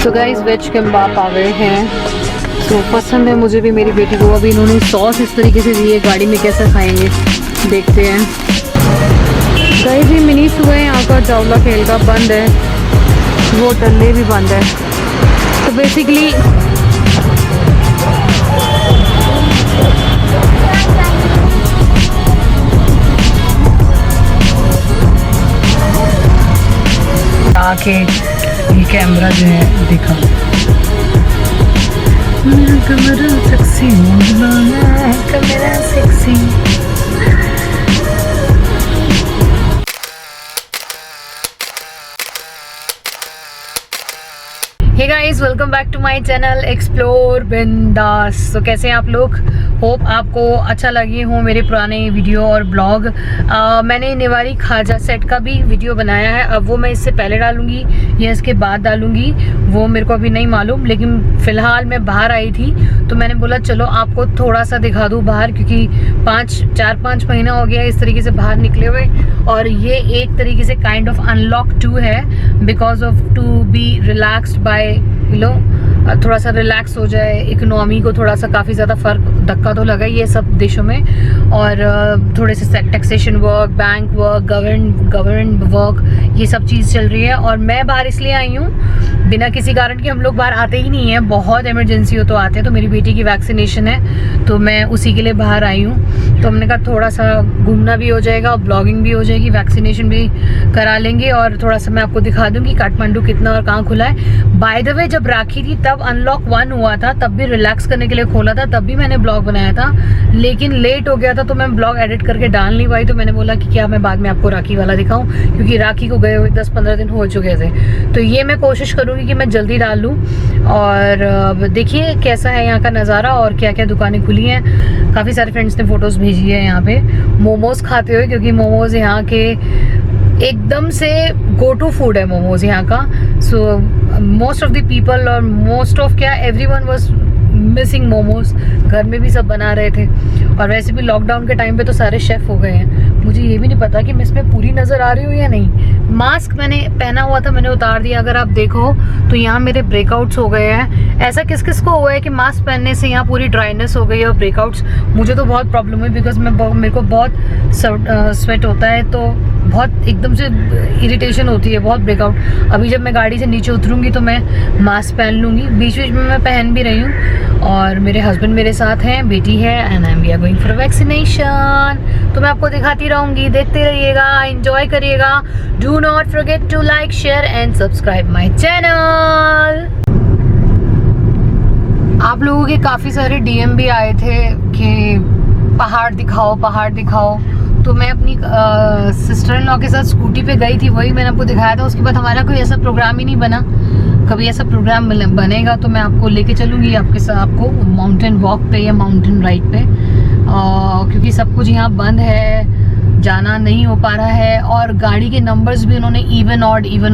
तो guys veg kimbap आ गए हैं। तो पसंद है मुझे भी, मेरी बेटी को। अभी इन्होंने सॉस इस तरीके से दी है, गाड़ी में कैसा खाएंगे देखते हैं। गाइस ये मिनी सुबह यहाँ का चावला खेल का बंद है, वो टल्ले भी बंद है। तो बेसिकली आके ये कैमरा जो है दिखा, मेरा camera sexy, camera sexy. Hey guys, welcome back to my channel explore Bindaas. तो कैसे हैं आप लोग? होप आपको अच्छा लगे हो मेरे पुराने वीडियो और ब्लॉग। मैंने नेवारी खाजा सेट का भी वीडियो बनाया है, अब वो मैं इससे पहले डालूंगी या इसके बाद डालूंगी वो मेरे को अभी नहीं मालूम। लेकिन फ़िलहाल मैं बाहर आई थी तो मैंने बोला चलो आपको थोड़ा सा दिखा दूँ बाहर, क्योंकि 4-5 महीना हो गया इस तरीके से बाहर निकले हुए। और ये एक तरीके से काइंड ऑफ अनलॉक टू है, because of to be relaxed by थोड़ा सा रिलैक्स हो जाए इकोनॉमी को। थोड़ा सा काफ़ी ज़्यादा फ़र्क धक्का तो लगा ये सब देशों में। और थोड़े से taxation work, bank work, government work, ये सब चीज़ चल रही है। और मैं बाहर इसलिए आई हूँ बिना किसी कारण के, हम लोग बाहर आते ही नहीं हैं, बहुत इमरजेंसी हो तो आते हैं। तो मेरी बेटी की वैक्सीनेशन है तो मैं उसी के लिए बाहर आई हूँ। तो हमने कहा थोड़ा सा घूमना भी हो जाएगा और ब्लॉगिंग भी हो जाएगी, वैक्सीनेशन भी करा लेंगे और थोड़ा सा मैं आपको दिखा दूँगी काठमांडू कितना और कहाँ खुला है। बाय द वे जब राखी थी तब अनलॉक 1 हुआ था, तब भी रिलैक्स करने के लिए खोला था, तब भी मैंने ब्लॉग बनाया था, लेकिन लेट हो गया था तो मैं ब्लॉग एडिट करके डाल नहीं पाई। तो मैंने बोला कि क्या मैं बाद में आपको राखी वाला दिखाऊं, क्योंकि राखी को गए हुए 10-15 दिन हो चुके थे। तो ये मैं कोशिश करूंगी कि मैं जल्दी डाल लूँ। और देखिए कैसा है यहाँ का नज़ारा और क्या क्या दुकानें खुली हैं। काफ़ी सारे फ्रेंड्स ने फ़ोटोज़ भेजी है यहाँ पे मोमोज़ खाते हुए, क्योंकि मोमोज़ यहाँ के एकदम से गो टू फूड है मोमोज यहाँ का। So most of the people और मोस्ट ऑफ क्या एवरीवन वाज मिसिंग मोमोज। घर में भी सब बना रहे थे और वैसे भी लॉकडाउन के टाइम पे तो सारे शेफ़ हो गए हैं। मुझे ये भी नहीं पता कि मैं इसमें पूरी नज़र आ रही हूँ या नहीं। मास्क मैंने पहना हुआ था, मैंने उतार दिया। अगर आप देखो तो यहाँ मेरे ब्रेकआउट्स हो गए हैं। ऐसा किस किस को हुआ है कि मास्क पहनने से यहाँ पूरी ड्राइनेस हो गई है और ब्रेकआउट्स? मुझे तो बहुत प्रॉब्लम है, बिकॉज मेरे को बहुत स्वेट होता है, तो बहुत एकदम से इरिटेशन होती है, बहुत ब्रेकआउट। अभी जब मैं गाड़ी से नीचे उतरूँगी तो मैं मास्क पहन लूँगी। बीच बीच में मैं पहन भी रही हूँ। और मेरे हस्बैंड मेरे साथ हैं, बेटी है, and we are going for vaccination. तो मैं आपको दिखाती रहूँगी, देखते रहिएगा, एंजॉय करिएगा। Do not forget to like, share and subscribe my channel. आप लोगों के काफ़ी सारे DM भी आए थे कि पहाड़ दिखाओ, पहाड़ दिखाओ। तो मैं अपनी सिस्टर इन लॉ के साथ स्कूटी पे गई थी, वही मैंने आपको दिखाया था। उसके बाद हमारा कोई ऐसा प्रोग्राम ही नहीं बना। कभी ऐसा प्रोग्राम बनेगा तो मैं आपको लेके चलूँगी आपके साथ, आपको माउंटेन वॉक पे या माउंटेन राइड पे, क्योंकि सब कुछ यहाँ बंद है, जाना नहीं हो पा रहा है। और गाड़ी के नंबर्स भी उन्होंने इवन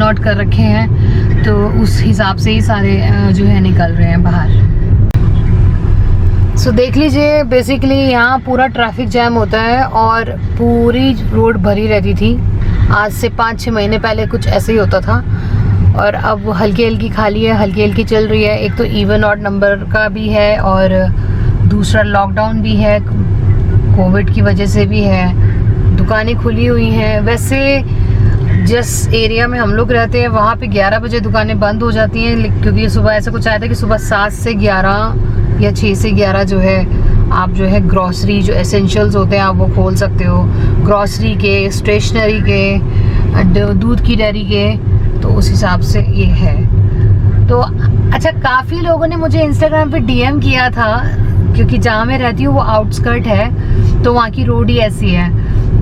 ऑड कर रखे हैं, तो उस हिसाब से ही सारे जो है निकल रहे हैं बाहर। सो देख लीजिए, बेसिकली यहाँ पूरा ट्रैफिक जैम होता है और पूरी रोड भरी रहती थी। आज से 5-6 महीने पहले कुछ ऐसे ही होता था और अब हल्की हल्की खाली है, हल्की हल्की चल रही है। एक तो इवन ऑड नंबर का भी है और दूसरा लॉकडाउन भी है, कोविड की वजह से भी है। दुकानें खुली हुई हैं। वैसे जिस एरिया में हम लोग रहते हैं वहाँ पे 11 बजे दुकानें बंद हो जाती हैं, क्योंकि सुबह ऐसा कुछ आया था कि सुबह 7 से 11 या 6 से 11 जो है आप जो है ग्रॉसरी, जो एसेंशियल्स होते हैं आप वो खोल सकते हो। ग्रॉसरी के, स्टेशनरी के, दूध की डेयरी के, तो उस हिसाब से ये है। तो अच्छा, काफ़ी लोगों ने मुझे इंस्टाग्राम पे DM किया था, क्योंकि जहाँ मैं रहती हूँ वो आउटस्कर्ट है, तो वहाँ की रोड ही ऐसी है।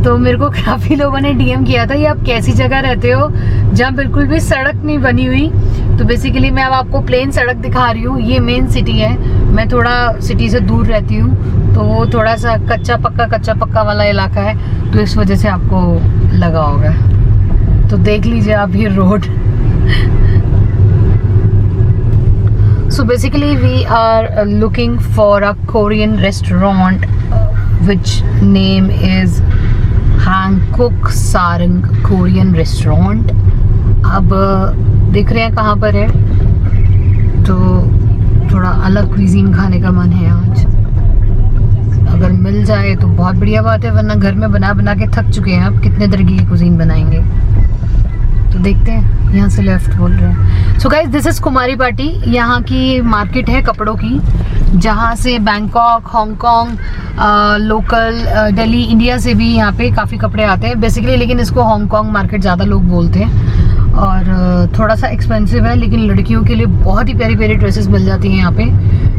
तो मेरे को काफ़ी लोगों ने DM किया था, ये आप कैसी जगह रहते हो जहाँ बिल्कुल भी सड़क नहीं बनी हुई। तो बेसिकली मैं अब आपको प्लेन सड़क दिखा रही हूँ। ये मेन सिटी है, मैं थोड़ा सिटी से दूर रहती हूँ, तो वो थोड़ा सा कच्चा पक्का वाला इलाका है, तो इस वजह से आपको लगा होगा। तो देख लीजिए आप ये road. So basically we are looking for a Korean restaurant which name is Hankook Sarang Korean Restaurant। अब देख रहे हैं कहाँ पर है, तो थोड़ा अलग क्विजीन खाने का मन है आज। अगर मिल जाए तो बहुत बढ़िया बात है, वरना घर में बना बना के थक चुके हैं। अब कितने तरीके की कुजीन बनाएंगे, तो देखते हैं। यहाँ से लेफ्ट बोल रहे हैं। सो गाइस, दिस इज कुमारी पाटी। यहाँ की मार्केट है कपड़ों की, जहाँ से Bangkok, Hong Kong, local Delhi, India से भी यहाँ पे काफ़ी कपड़े आते हैं बेसिकली, लेकिन इसको हांगकांग मार्केट ज़्यादा लोग बोलते हैं। और थोड़ा सा एक्सपेंसिव है, लेकिन लड़कियों के लिए बहुत ही प्यारी प्यारी ड्रेसेस मिल जाती हैं यहाँ पे,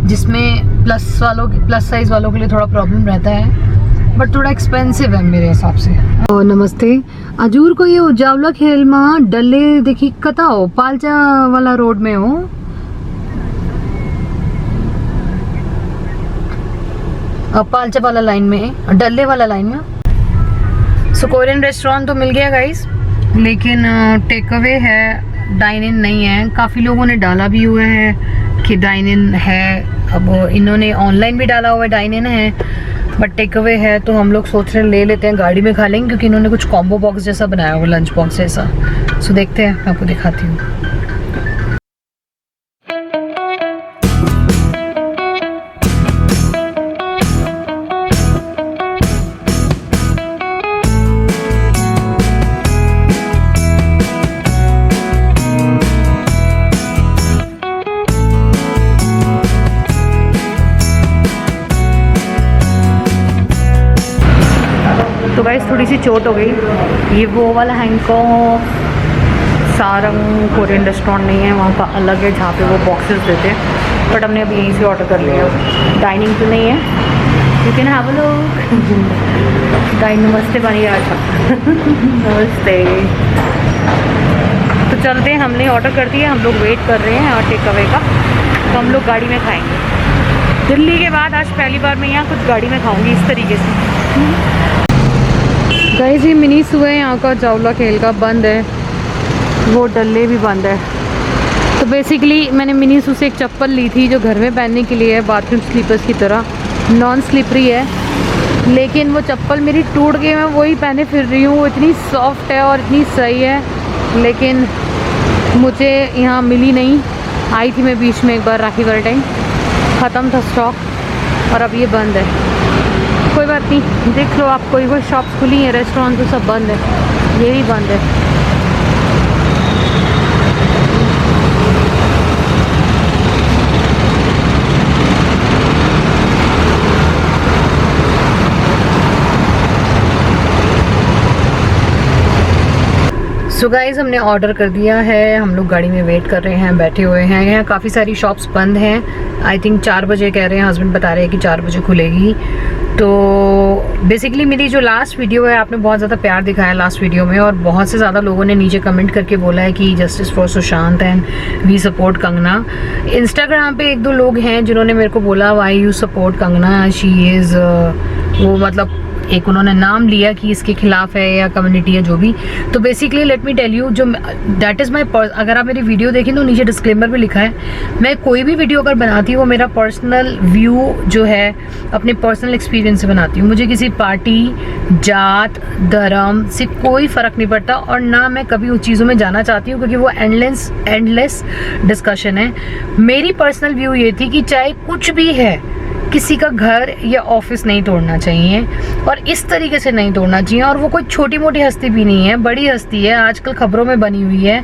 जिसमें प्लस साइज़ वालों के लिए थोड़ा प्रॉब्लम रहता है, बट थोड़ा एक्सपेंसिव है मेरे हिसाब से। और नमस्ते। अजूर को ये उजावला खेल में डल्ले देखी कता हो, पालचा वाला रोड में हो। पालचा वाला लाइन में, डल्ले वाला लाइन में। सो कोरियन रेस्टोरेंट तो मिल गया गाइस, लेकिन टेक अवे है, डाइन इन नहीं है। काफ़ी लोगों ने डाला भी हुआ है कि डाइन इन है, अब इन्होंने ऑनलाइन भी डाला हुआ है डाइन इन है, बट टेक अवे है। तो हम लोग सोच रहे हैं ले लेते हैं, गाड़ी में खा लेंगे, क्योंकि इन्होंने कुछ कॉम्बो बॉक्स जैसा बनाया हुआ, लंच बॉक्स जैसा। सो देखते हैं, मैं आपको दिखाती हूँ। तो गाइस थोड़ी सी चोट हो गई। ये वो वाला हैंगकॉक सारंग कोरियन रेस्टोरेंट नहीं है, वहाँ का अलग है जहाँ पे वो बॉक्सेस देते हैं, बट हमने अभी यहीं से ऑर्डर कर लिया। डाइनिंग तो नहीं है, you can have a look. नमस्ते बनी आज नमस्ते। तो चलते हैं, हमने ऑर्डर कर दिया, हम लोग वेट कर रहे हैं और टेक अवे का, तो हम लोग गाड़ी में खाएँगे। दिल्ली के बाद आज पहली बार मैं यहाँ कुछ गाड़ी में खाऊँगी इस तरीके से। गाइस ये मिनी सुबह यहाँ का जावला खेल का बंद है, वो डल्ले भी बंद है। तो बेसिकली मैंने मिनी सू से एक चप्पल ली थी जो घर में पहनने के लिए है, बाथरूम स्लीपर्स की तरह, नॉन स्लिपरी है, लेकिन वो चप्पल मेरी टूट गई, मैं वही पहने फिर रही हूँ। वो इतनी सॉफ्ट है और इतनी सही है, लेकिन मुझे यहाँ मिली नहीं। आई थी मैं बीच में एक बार राखी वाले टाइम, ख़त्म था स्टॉक और अब ये बंद है। कोई बात नहीं, देख लो आप, कोई शॉप्स खुली हैं, रेस्टोरेंट तो सब बंद है, ये भी बंद है। सो गाइज़ हमने ऑर्डर कर दिया है, हम लोग गाड़ी में वेट कर रहे हैं, बैठे हुए हैं। यहाँ काफ़ी सारी शॉप्स बंद हैं, आई थिंक 4 बजे कह रहे हैं, हस्बैंड बता रहे हैं कि 4 बजे खुलेगी। तो बेसिकली मेरी जो लास्ट वीडियो है, आपने बहुत ज़्यादा प्यार दिखाया लास्ट वीडियो में, और बहुत से ज़्यादा लोगों ने नीचे कमेंट करके बोला है कि justice for Sushant and we support Kangana. Instagram पे 1-2 लोग हैं जिन्होंने मेरे को बोला why you support Kangana, she is वो मतलब एक उन्होंने नाम लिया कि इसके खिलाफ है या कम्युनिटी है जो भी। तो basically let me tell you, जो दैट इज़ माई, अगर आप मेरी वीडियो देखें तो नीचे डिस्क्लेमर में लिखा है, मैं कोई भी वीडियो अगर बनाती हूँ वो मेरा पर्सनल व्यू जो है, अपने पर्सनल एक्सपीरियंस से बनाती हूँ। मुझे किसी पार्टी, जात, धर्म से कोई फ़र्क नहीं पड़ता, और ना मैं कभी उस चीज़ों में जाना चाहती हूँ, क्योंकि वो एंडलेस डिस्कशन है। मेरी पर्सनल व्यू ये थी कि चाहे कुछ भी है, किसी का घर या ऑफिस नहीं तोड़ना चाहिए, और इस तरीके से नहीं तोड़ना चाहिए। और वो कोई छोटी मोटी हस्ती भी नहीं है, बड़ी हस्ती है, आजकल खबरों में बनी हुई है।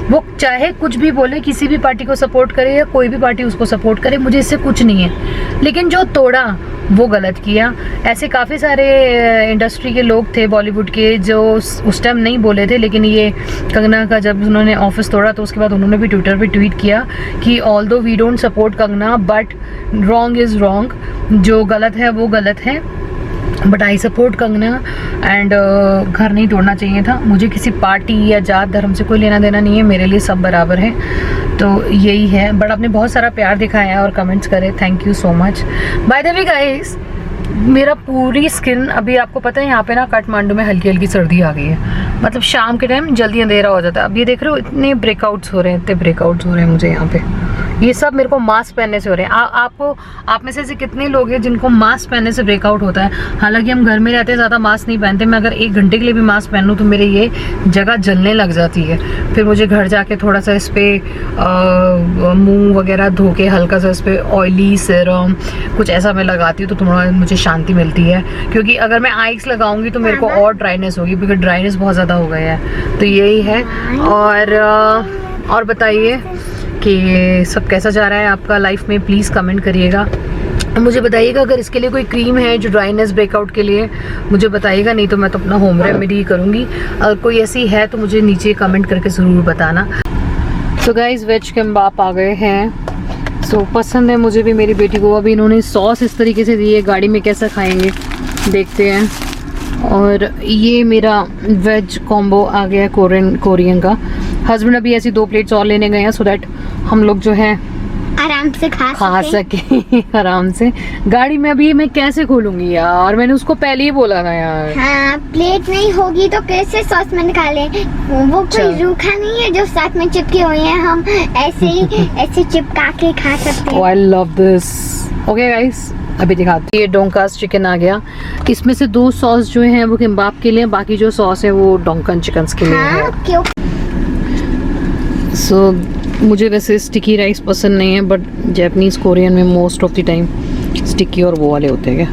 वो चाहे कुछ भी बोले, किसी भी पार्टी को सपोर्ट करे या कोई भी पार्टी उसको सपोर्ट करे, मुझे इससे कुछ नहीं है, लेकिन जो तोड़ा वो गलत किया। ऐसे काफ़ी सारे इंडस्ट्री के लोग थे बॉलीवुड के जो उस टाइम नहीं बोले थे, लेकिन ये कंगना का जब उन्होंने ऑफिस तोड़ा तो उसके बाद उन्होंने भी ट्विटर पे ट्वीट किया कि although we don't support Kangana but wrong is wrong, जो गलत है वो गलत है, but I support Kangana and घर नहीं तोड़ना चाहिए था। मुझे किसी पार्टी या जात धर्म से कोई लेना देना नहीं है, मेरे लिए सब बराबर है। तो यही है, बट आपने बहुत सारा प्यार दिखाया और कमेंट्स करे, thank you so much. By the way guys, मेरा पूरी स्किन, अभी आपको पता है यहाँ पे ना काठमांडू में हल्की हल्की सर्दी आ गई है, मतलब शाम के टाइम जल्दी अंधेरा हो जाता है। अब ये देख रहे हो, इतने ब्रेकआउट्स हो रहे हैं, इतने ब्रेकआउट्स हो रहे हैं मुझे यहाँ पे, ये सब मेरे को मास्क पहनने से हो रहे हैं। आप में से कितने लोग हैं जिनको मास्क पहनने से ब्रेकआउट होता है? हालांकि हम घर में रहते हैं, ज़्यादा मास्क नहीं पहनते। मैं अगर 1 घंटे के लिए भी मास्क पहन लूँ तो मेरे ये जगह जलने लग जाती है। फिर मुझे घर जाके थोड़ा सा इस पर मुँह वगैरह धो के हल्का सा इस पर ऑयली सीरम कुछ ऐसा मैं लगाती हूँ तो थोड़ा मुझे शांति मिलती है। क्योंकि अगर मैं आइस लगाऊंगी तो मेरे को और ड्राइनेस होगी, क्योंकि ड्राइनेस बहुत ज़्यादा हो गया है। तो यही है। और बताइए कि सब कैसा जा रहा है आपका लाइफ में, प्लीज़ कमेंट करिएगा। मुझे बताइएगा अगर इसके लिए कोई क्रीम है जो ड्राइनेस ब्रेकआउट के लिए, मुझे बताइएगा, नहीं तो मैं तो अपना होम रेमेडी ही करूँगी। अगर कोई ऐसी है तो मुझे नीचे कमेंट करके ज़रूर बताना। तो गाइस वेज किम्बाप आ गए हैं। सो पसंद है मुझे भी, मेरी बेटी को। अभी इन्होंने सॉस इस तरीके से दी है, गाड़ी में कैसा खाएंगे देखते हैं। और ये मेरा वेज कॉम्बो आ गया कोरियन का। हस्बैंड अभी ऐसी 2 प्लेट्स और लेने गए हैं सो दैट हम लोग जो है आराम से खा सके आराम से। गाड़ी में अभी मैं कैसे खोलूंगी यार, मैंने उसको पहले ही बोला था यार। हाँ, प्लेट नहीं होगी तो कैसे सॉस में निकाले? वो कोई रूखा नहीं है जो साथ में चिपके हुए हैं, हम ऐसे ही ऐसे चिपका के खा सकते हैं। I love this. Okay guys, अभी दिखाती हूँ। ये डोंकास चिकन आ गया। इसमें से 2 सॉस जो हैं वो किम्बाप के लिए, बाकी जो सॉस है वो डोंकन चिकन के लिए है। क्यों? सो मुझे वैसे स्टिकी राइस पसंद नहीं है, बट जापानीज कोरियन में most of the time sticky और वो वाले होते हैं क्या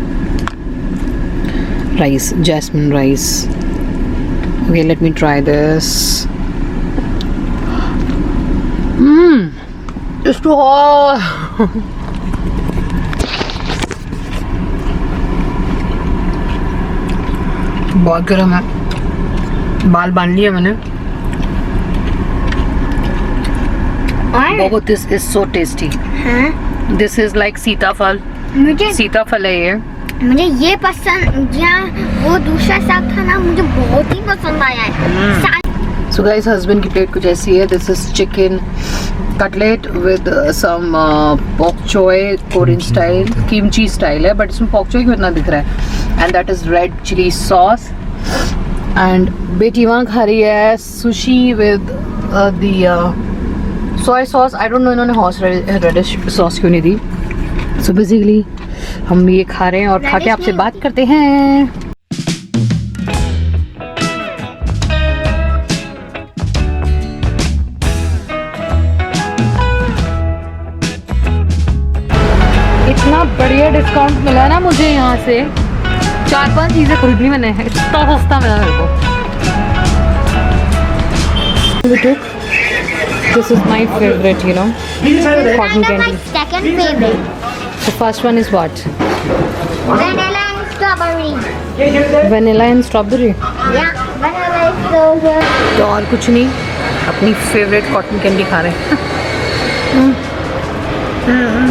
rice, jasmine rice. Okay let me try this. It's too hot. बहुत गर्म है। बाल बांध लिए मैंने। बहुत this is so tasty. This is like sitaphal. सीताफल है ये। मुझे ये पसंद, या वो दूसरा साग था ना, मुझे बहुत ही पसंद आया है। सो गाइस हस्बैंड की प्लेट कुछ ऐसी है। This is chicken cutlet with some pak choi, Korean style, kimchi style है, बट इसमें पोक चोय क्यों इतना दिख रहा है। And that is red chilli sauce. And बेटी वहाँ खा रही है sushi with the soya sauce. I don't know इन्होंने हॉर्स रेडिश सॉस क्यों नहीं दी। सो बेसिकली हम ये खा रहे हैं और खा के आपसे बात करते हैं। इतना बढ़िया डिस्काउंट मिला ना मुझे यहाँ से, 4-5 चीजें खरीद ली मैंने, इतना सस्ता मिला मेरे को। This is my favorite, you know, cotton candy. My second favorite. The first one is what? Vanilla and strawberry. Vanilla and strawberry. Yeah, vanilla is so good. तो और कुछ नहीं, अपनी फेवरेट कॉटन कैंडी खा रहे हैं।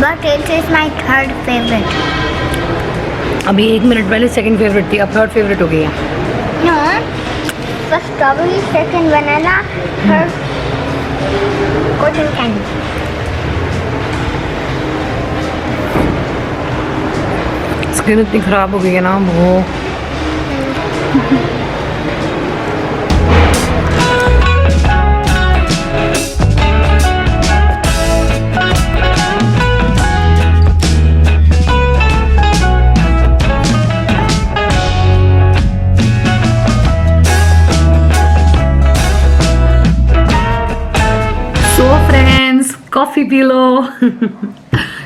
But it is my third favorite. अभी 1 minute पहले सेकंड फेवरेट थी, अब थर्ड फेवरेट हो गई है। No, first strawberry, second vanilla, third cotton candy. Skin इतनी खराब हो गई है ना वो। Coffee P low.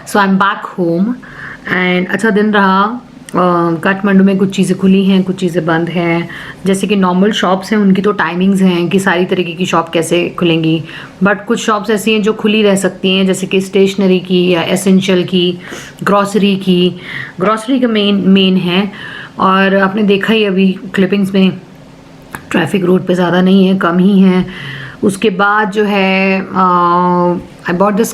So I am back home and अच्छा दिन रहा। काठमांडू में कुछ चीज़ें खुली हैं, कुछ चीज़ें बंद हैं। जैसे कि नॉर्मल शॉप्स हैं उनकी तो टाइमिंग्स हैं कि सारी तरीके की शॉप कैसे खुलेंगी, बट कुछ शॉप्स ऐसी हैं जो खुली रह सकती हैं, जैसे कि स्टेशनरी की या एसेंशियल की, ग्रॉसरी का मेन है। और आपने देखा ही अभी क्लिपिंग्स में ट्रैफिक रोड पे ज़्यादा नहीं है, कम ही है। उसके बाद जो है I bought this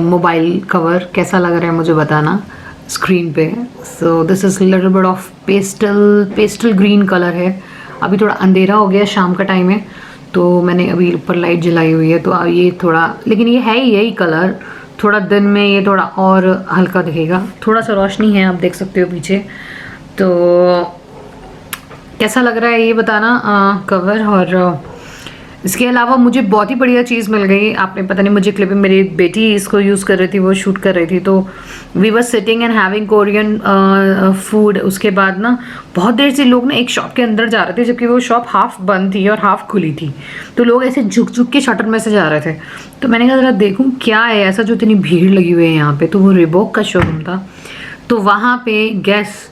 mobile cover, कैसा लग रहा है मुझे बताना स्क्रीन पे। So this is little bit of pastel green colour है। अभी थोड़ा अंधेरा हो गया, शाम का टाइम है, तो मैंने अभी ऊपर लाइट जलाई हुई है, तो ये थोड़ा, लेकिन ये है ही यही कलर। थोड़ा दिन में ये थोड़ा और हल्का दिखेगा, थोड़ा सा रोशनी है, आप देख सकते हो पीछे। तो कैसा लग रहा है ये बताना कवर। और इसके अलावा मुझे बहुत ही बढ़िया चीज़ मिल गई। आपने पता नहीं मुझे क्लिपिंग, मेरी बेटी इसको यूज़ कर रही थी, वो शूट कर रही थी, तो we were sitting and having Korean food. उसके बाद ना बहुत देर से लोग ना एक शॉप के अंदर जा रहे थे, जबकि वो शॉप हाफ बंद थी और हाफ खुली थी, तो लोग ऐसे झुक झुक के शटर में से जा रहे थे। तो मैंने कहा ज़रा देखूँ क्या है ऐसा जो इतनी भीड़ लगी हुई है यहाँ पे। तो वो रिबॉक का शोरूम था, तो वहाँ पे गैस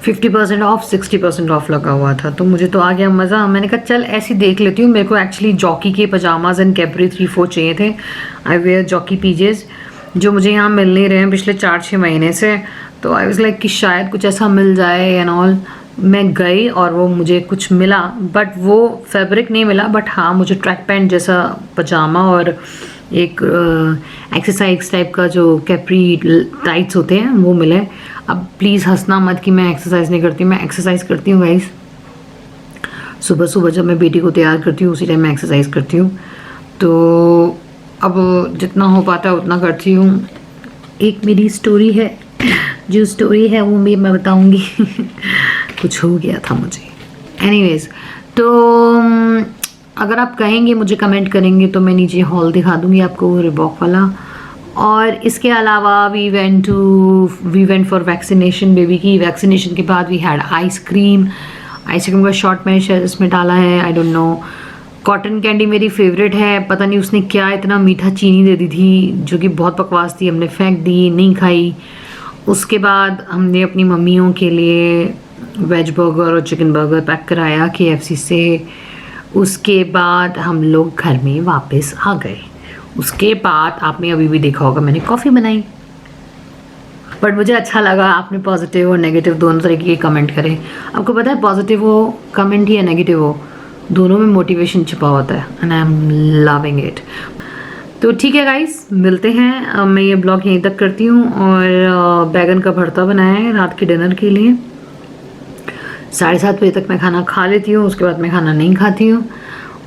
50% ऑफ 60% ऑफ लगा हुआ था। तो मुझे तो आ गया मज़ा। मैंने कहा चल ऐसी देख लेती हूँ। मेरे को एक्चुअली जॉकी के पजामाज एंड कैपरी 3-4 चाहिए थे। आई वेयर जॉकी पीजेस, जो मुझे यहाँ मिल नहीं रहे हैं पिछले 4-6 महीने से। तो आई वाज लाइक कि शायद कुछ ऐसा मिल जाए एंड ऑल। मैं गई और वो मुझे कुछ मिला, बट वो फैब्रिक नहीं मिला, बट हाँ मुझे ट्रैक पैंट जैसा पजामा और एक एक्सरसाइज टाइप का जो कैपरी टाइट्स होते हैं वो मिले। अब प्लीज़ हंसना मत कि मैं एक्सरसाइज नहीं करती, मैं एक्सरसाइज करती हूँ गाइस। सुबह सुबह जब मैं बेटी को तैयार करती हूँ उसी टाइम मैं एक्सरसाइज करती हूँ। तो अब जितना हो पाता है उतना करती हूँ। एक मेरी स्टोरी है, जो स्टोरी है वो भी मैं बताऊँगी। कुछ हो गया था मुझे। एनीवेज, तो अगर आप कहेंगे, मुझे कमेंट करेंगे, तो मैं नीचे हॉल दिखा दूँगी आपको रिबॉक वाला। और इसके अलावा we went for vaccination. Baby की वैक्सीनेशन के बाद वी हैड आइसक्रीम का शॉट मैंने शायद इसमें डाला है, I don't know. Cotton candy मेरी फेवरेट है, पता नहीं उसने क्या इतना मीठा चीनी दे दी थी जो कि बहुत बकवास थी, हमने फेंक दी, नहीं खाई। उसके बाद हमने अपनी मम्मियों के लिए वेज बर्गर और चिकन बर्गर पैक कराया KFC से। उसके बाद हम लोग घर में वापस आ गए। उसके बाद आपने अभी भी देखा होगा मैंने कॉफ़ी बनाई, बट मुझे अच्छा लगा आपने पॉजिटिव और नेगेटिव दोनों तरीके के कमेंट करें। आपको पता है पॉजिटिव हो कमेंट ही या नेगेटिव हो, दोनों में मोटिवेशन छिपा होता है and I am loving it. तो ठीक है गाइस, मिलते हैं। मैं ये ब्लॉग यहीं तक करती हूँ। और बैगन का भरता बनाया है रात के डिनर के लिए। 7:30 बजे तक मैं खाना खा लेती हूँ, उसके बाद मैं खाना नहीं खाती हूँ।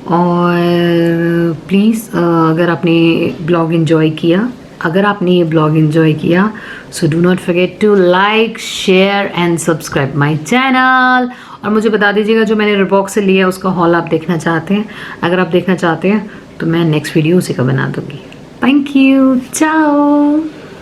और प्लीज़ अगर आपने ब्लॉग एंजॉय किया so do not forget to like, share and subscribe my channel. और मुझे बता दीजिएगा जो मैंने रिबॉक से लिया उसका हॉल आप देखना चाहते हैं। अगर आप देखना चाहते हैं तो मैं नेक्स्ट वीडियो उसी का बना दूँगी। थैंक यू, चाओ।